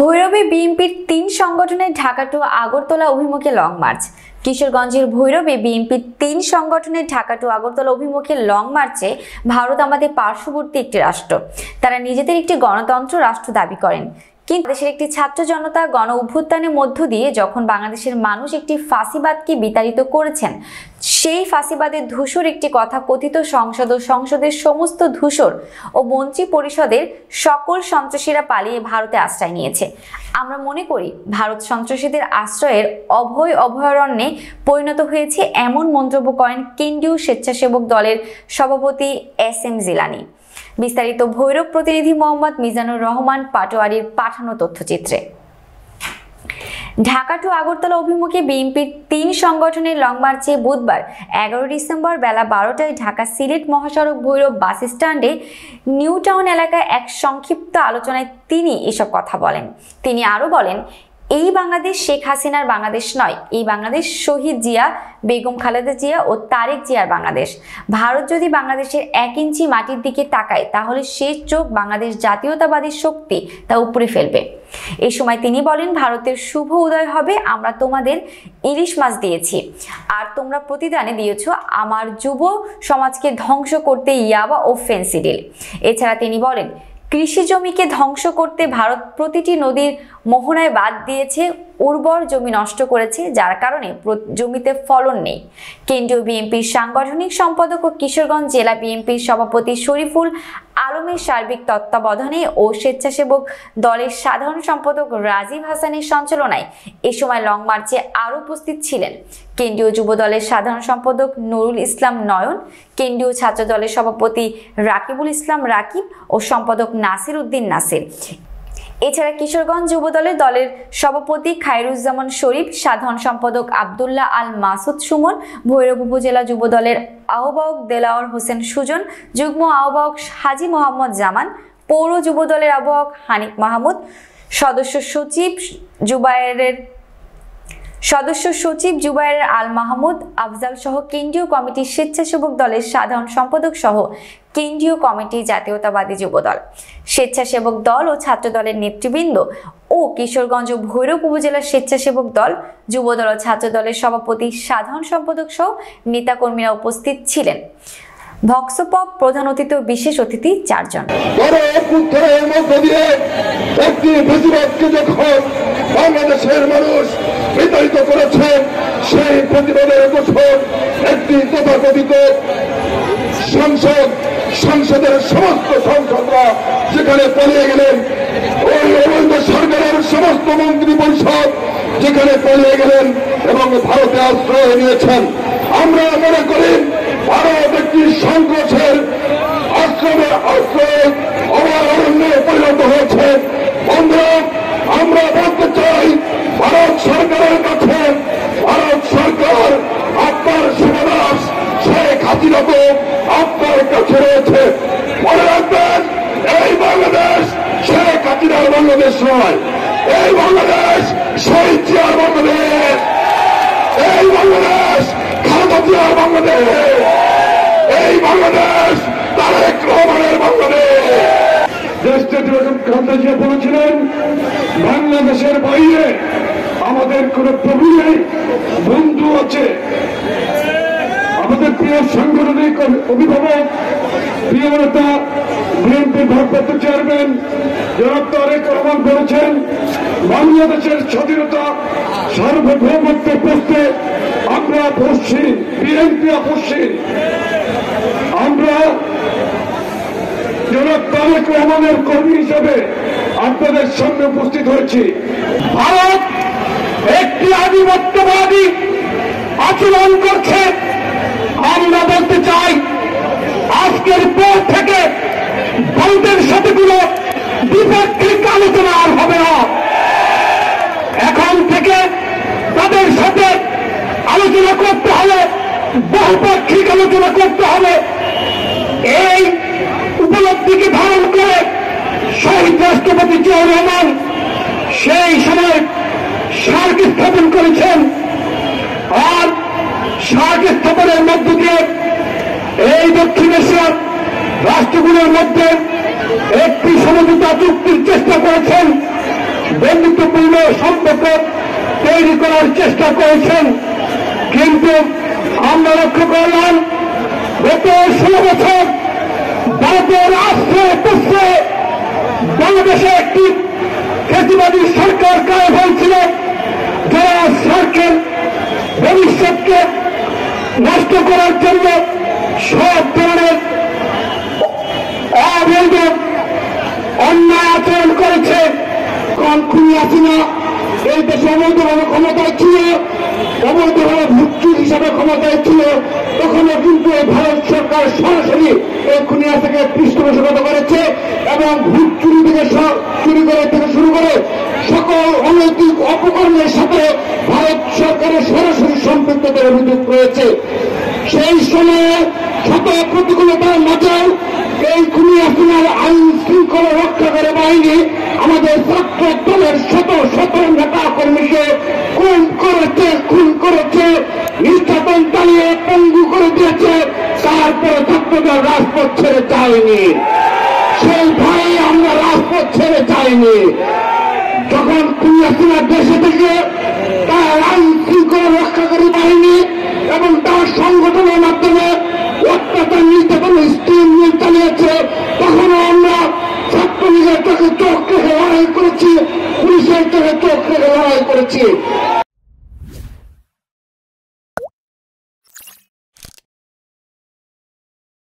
ভৈরবে বিএনপির ৩ সংগঠনের ঢাকা টু আগরতলা অভিমুখে লং মার্চ। কিশোরগঞ্জের ভৈরবে বিএনপির ৩ সংগঠনের ঢাকা টু আগরতলা অভিমুখে লং মার্চে ভারত আমাদের পার্শ্ববর্তী একটি রাষ্ট্র। তারা নিজেদের একটি গণতন্ত্র রাষ্ট্র দাবি করেন, কিন্তু দেশের একটি ছাত্র জনতা গণ অভ্যুত্থানের মধ্য দিয়ে যখন বাংলাদেশের মানুষ একটি ফাঁসিবাদকে বিতাড়িত করেছেন, সেই ফাঁসিবাদের ধূসর একটি কথা কথিত সংসদ ও সংসদের সমস্ত ধূসর ও মন্ত্রী পরিষদের সকল সন্ত্রাসীরা পালিয়ে ভারতে আশ্রয় নিয়েছে। আমরা মনে করি ভারত সন্ত্রাসীদের আশ্রয়ের অভয়ারণ্যে পরিণত হয়েছে, এমন মন্তব্য করেন কেন্দ্রীয় স্বেচ্ছাসেবক দলের সভাপতি SM জিলানী। বিস্তারিত ভৈরব প্রতিনিধি মোহাম্মদ মিজানুর রহমান পাটোয়ারির পাঠানো তথ্যচিত্রে। ঢাকা টু আগরতলা অভিমুখে বিএনপির ৩ সংগঠনের লং মার্চে বুধবার ১১ ডিসেম্বর বেলা ১২টায় ঢাকা সিলেট মহাসড়ক ভৈরব বাস স্ট্যান্ডে নিউ টাউন এলাকায় এক সংক্ষিপ্ত আলোচনায় তিনি এসব কথা বলেন। তিনি আরো বলেন, এই বাংলাদেশ শেখ হাসিনার বাংলাদেশ নয়, এই বাংলাদেশ শহীদ জিয়া, বেগম খালেদা জিয়া ও তারেক জিয়ার বাংলাদেশ। ভারত যদি বাংলাদেশের ১ ইঞ্চি মাটির দিকে তাকায়, তাহলে সে চোখ বাংলাদেশ জাতীয়তাবাদী শক্তি তা উপড়ে ফেলবে। এই সময় তিনি বলেন, ভারতের শুভ উদয় হবে, আমরা তোমাদের ইলিশ মাছ দিয়েছি আর তোমরা প্রতিদানে দিয়েছ আমার যুব সমাজকে ধ্বংস করতে ইয়াবা ও ফেন্সিডিল। এছাড়া তিনি বলেন, কৃষি জমিকে ধ্বংস করতে ভারত প্রতিটি নদীর মোহনায় বাদ দিয়েছে, উর্বর জমি নষ্ট করেছে, যার কারণে জমিতে ফলন নেই। কেন্দ্রীয় বিএনপির সাংগঠনিক সম্পাদক ও কিশোরগঞ্জ জেলা বিএনপির সভাপতি শরীফুল আলমের সার্বিক তত্ত্বাবধানে ও স্বেচ্ছাসেবক দলের সাধারণ সম্পাদক রাজীব হাসানের সঞ্চালনায় এ সময় লং মার্চে আরও উপস্থিত ছিলেন কেন্দ্রীয় যুব দলের সাধারণ সম্পাদক নুরুল ইসলাম নয়ন, কেন্দ্রীয় ছাত্র দলের সভাপতি রাকিবুল ইসলাম রাকিব ও সম্পাদক নাসির উদ্দিন নাসির। এছাড়া কিশোরগঞ্জ যুব দলের সভাপতি খায়রুজ্জামান শরীফ, সাধারণ সম্পাদক আব্দুল্লাহ আল মাসুদ সুমন, ভৈরব উপজেলা যুব দলের আহ্বায়ক দেলাওয়ার হোসেন সুজন, যুগ্ম আহ্বায়ক হাজী মোহাম্মদ জামান, পৌর যুব দলের আহ্বায়ক হানিফ মাহমুদ, সদস্য সচিব জুবায়ের আল মাহমুদ আফজাল সহ কেন্দ্রীয় কমিটির স্বেচ্ছাসেবক দলের সাধারণ সম্পাদক সহ কেন্দ্রীয় কমিটি জাতীয়তাবাদী যুব দল, স্বেচ্ছাসেবক দল ও ছাত্র দলের নেতৃবৃন্দ ও কিশোরগঞ্জ ও ভৈরব উপজেলার স্বেচ্ছাসেবক দল, যুব দল ও ছাত্র দলের সভাপতি, সাধারণ সম্পাদক সহ নেতাকর্মীরা উপস্থিত ছিলেন। ভক্সপপ প্রধান অতিথি ও বিশেষ অতিথি 4 জন। বাংলাদেশের মানুষ বিতাড়িত করেছেন, সেই প্রতিবাদের গোসল একটি তথাকথিত সংসদের সমস্ত সংসদরা যেখানে পালিয়ে গেলেন, ওই অবৈধ সরকারের সমস্ত মন্ত্রী পরিষদ যেখানে পালিয়ে গেলেন এবং ভারতে আশ্রয় নিয়েছেন। আমরা মনে করি ভারত একটি সংঘর্ষের অভয়ারণ্যে পরিণত হয়েছে। বন্ধুরা, আমরা বলতে চাই, ভারত সরকারের কাছে ভারত সরকার আপনার সমাবেশ শেখ হাসিনা তো আপনার কাছে রয়েছে। মনে রাখবেন, এই বাংলাদেশ শেখ হাসিনার বাংলাদেশ নয়, এই বাংলাদেশ শহীদ জিয়ার বাংলাদেশ, এই বাংলাদেশ খালেদা জিয়ার বাংলাদেশ, এই বাংলাদেশ তারেক রহমানের বাংলাদেশ। খালেদা জিয়া বলেছিলেন, বাংলাদেশের বাইরে আমাদের কোন প্রভু নেই, বন্ধু আছে। আমাদের প্রিয় সাংগঠনিক অভিভাবক, প্রিয় নেতা বিএনপির ভারপ্রাপ্ত চেয়ারম্যান জনাব তারেক রহমান বলেছেন, বাংলাদেশের স্বাধীনতা সার্বভৌমত্বের প্রশ্নে আমরা আপসহীন, বিএনপি আপসহীন। আমরা জনাব তারেক রহমানের কর্মী হিসেবে আপনাদের সামনে উপস্থিত হয়েছি। ভারত একটি আধিপত্যবাদী আচরণ করছে। আমরা বলতে চাই, আজকের পর থেকে ভারতের সাথে কোনো দ্বিপাক্ষিক আলোচনা আর হবে না। এখন থেকে তাদের সাথে আলোচনা করতে হবে, বহুপাক্ষিক আলোচনা করতে হবে। এই উপলব্ধিকে ধারণ করে শহীদ রাষ্ট্রপতি জিয়াউর রহমান সেই সময় সার্ক স্থাপন করেছেন, আর সার্ক স্থাপনের মধ্য দিয়ে এই দক্ষিণ এশিয়ার রাষ্ট্রগুলোর মধ্যে একটি সমঝোতা চুক্তির চেষ্টা করেছেন। বন্ধুত্বপূর্ণ সম্পর্ক তৈরি করার চেষ্টা করেছেন। কিন্তু আমরা লক্ষ্য করলাম গত 16 বছর ভারতের আশ্রয় প্রশ্রয়ে বাংলাদেশে একটি ফ্যাসিবাদী সরকার কায়েম হয়েছিল, যারা সরকার ভবিষ্যৎকে নষ্ট করার জন্য সব ধরনের অবৈধ অন্যায় আচরণ করেছে। খুনি হাসিনা এই দেশে অবৈধভাবে ক্ষমতায় ছিল, অবৈধভাবে ভুট্টুর হিসাবে ক্ষমতায় ছিল, তখনও কিন্তু এই ভারত সরকার সরাসরি এই খুনি হাসিনাকে পৃষ্ঠপোষকতা করেছে এবং ভোট চুরি থেকে শুরু করে সকল অনৈতিক অপকর্মের সাথে ভারত সরকারের সরাসরি সম্পৃক্ততার অভিযোগ রয়েছে। সেই সময়ে শত প্রতিকূলতার মাঝেও এই খুনি হাসিনার আইন শৃঙ্খলা রক্ষাকারী বাহিনী আমাদের ছাত্র দলের শত শত নেতা কর্মীকে খুন করেছে, নির্যাতন চালিয়ে পঙ্গু করে দিয়েছে। তারপরে ছাত্রদের রাজপথ ছেড়ে যায়নি। সেই ভাই আমরা রাজপথ ছেড়ে যাইনি। যখন খুনি হাসিনা দেশে থেকে তার আইন শৃঙ্খলা রক্ষাকারী বাহিনী এবং তার সংগঠনের মাধ্যমে অত্যাচার নির্যাতন স্টিম মিল চালিয়েছে, তখনও আমরা ছাত্রলীগের চোখে চোখ রেখে লড়াই করেছি, পুলিশের চোখে চোখ রেখে লড়াই করেছি।